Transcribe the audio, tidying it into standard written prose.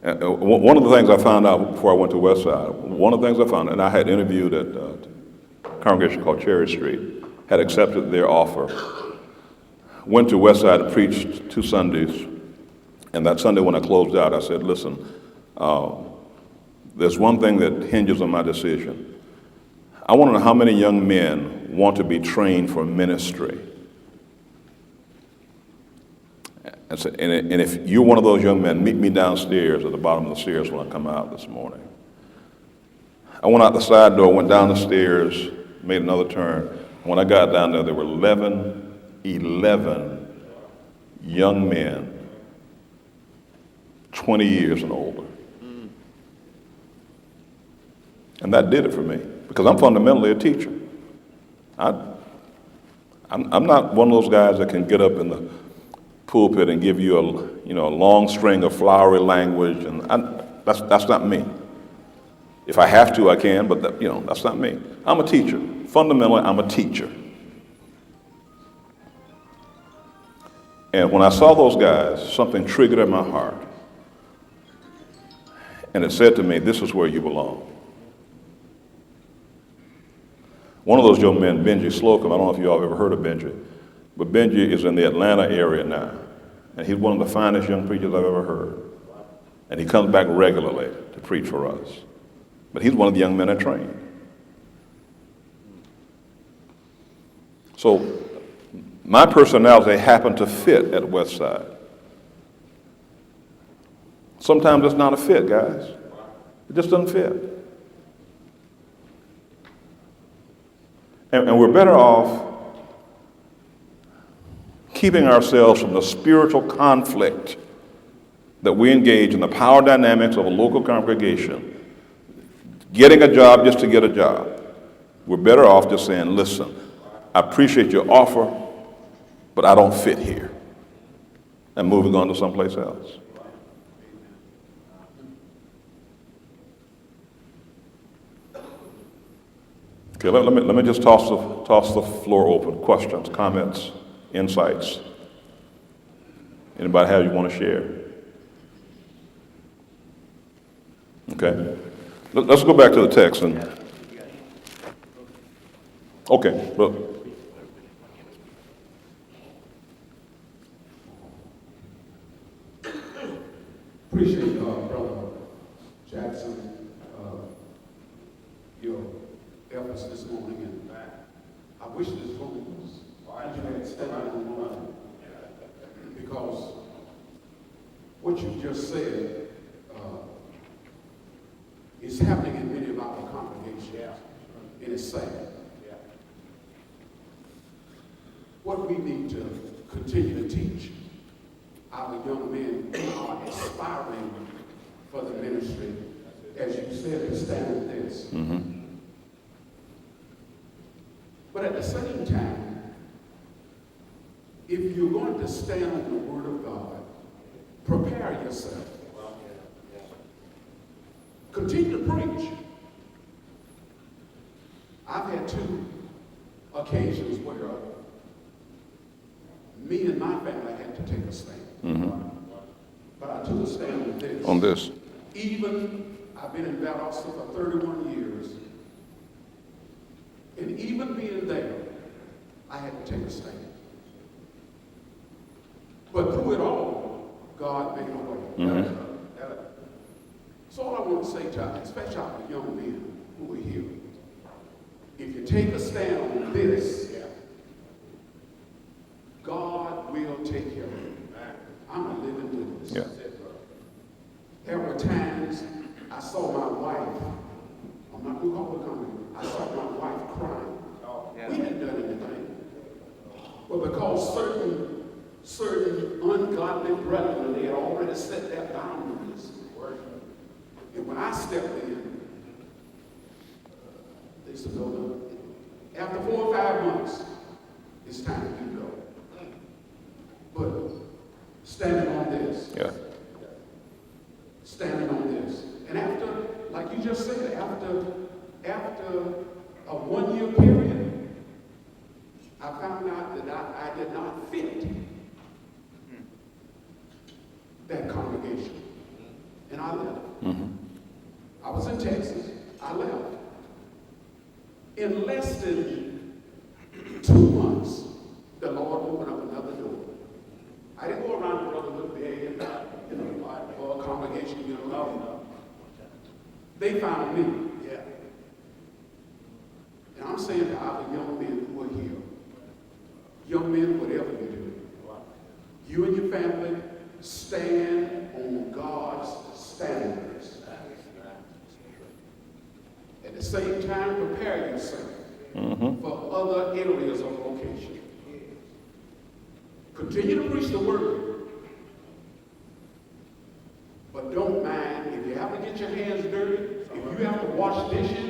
One of the things I found out before I went to Westside, one of the things I found, and I had interviewed at a congregation called Cherry Street, had accepted their offer, went to Westside and preached 2 Sundays, and that Sunday when I closed out, I said, listen, there's one thing that hinges on my decision. I want to know how many young men want to be trained for ministry. And if you're one of those young men, meet me downstairs at the bottom of the stairs when I come out this morning. I went out the side door, went down the stairs, made another turn. When I got down there were 11 young men, 20 years and older. And that did it for me, because I'm fundamentally a teacher. I'm not one of those guys that can get up in the pulpit and give you a long string of flowery language, and that's not me. If I have to, I can, but that's not me. I'm a teacher. Fundamentally, I'm a teacher. And when I saw those guys, something triggered in my heart, and it said to me, this is where you belong. One of those young men, Benji Slocum, I don't know if you all have ever heard of Benji, but Benji is in the Atlanta area now, and he's one of the finest young preachers I've ever heard. And he comes back regularly to preach for us. But he's one of the young men I trained. So my personality happened to fit at Westside. Sometimes it's not a fit, guys. It just doesn't fit. And we're better off keeping ourselves from the spiritual conflict that we engage in the power dynamics of a local congregation, getting a job just to get a job. We're better off just saying, listen, I appreciate your offer, but I don't fit here, and moving on to someplace else. Okay, let me just toss the floor open. Questions, comments, insights. Anybody have you want to share? Okay. Let's go back to the text and. Okay, look. Appreciate Brother Jackson, your efforts this morning, and I wish this room was you had stepped out on one, because what you just said is happening in many of our congregations, and it's sad. What we need to continue to teach our young men who are aspiring for the ministry, as you said, is stand with this. Mm-hmm. But at the same time, if you're going to stand on the Word of God, prepare yourself. Continue to preach. I've had 2 occasions where me and my family had to take a stand. Mm-hmm. But I took a stand with this. On this. Even, I've been in Valdosta for 31 years, and even being there, I had to take a stand. But through it all, God made a way. Mm-hmm. So all I want to say to, especially our young men who are here, if you take a stand on this, God will take care of you. I'm a living witness. Yeah. There were times I saw my wife, I'm not going to call her company, I saw my wife crying. We hadn't done anything. But because certain ungodly brethren, they had already set their boundaries. And when I stepped in, they said, no. After 4 or 5 months, it's time for you to go. But standing on this. Yeah. Standing on this. And after, like you just said, after a 1-year period, I found out that I did not fit that congregation. And I I left. I was in Texas. I left. In less than 2 months, the Lord opened up another door. I didn't go around the brotherhood begging, for a congregation, No. They found me. Yeah. And I'm saying to our young men who are here, young men, whatever you do, you and your family stand on God's standards. At the same time, prepare yourself for other areas of vocation. Continue to preach the word, but don't mind if you have to get your hands dirty, if you have to wash dishes,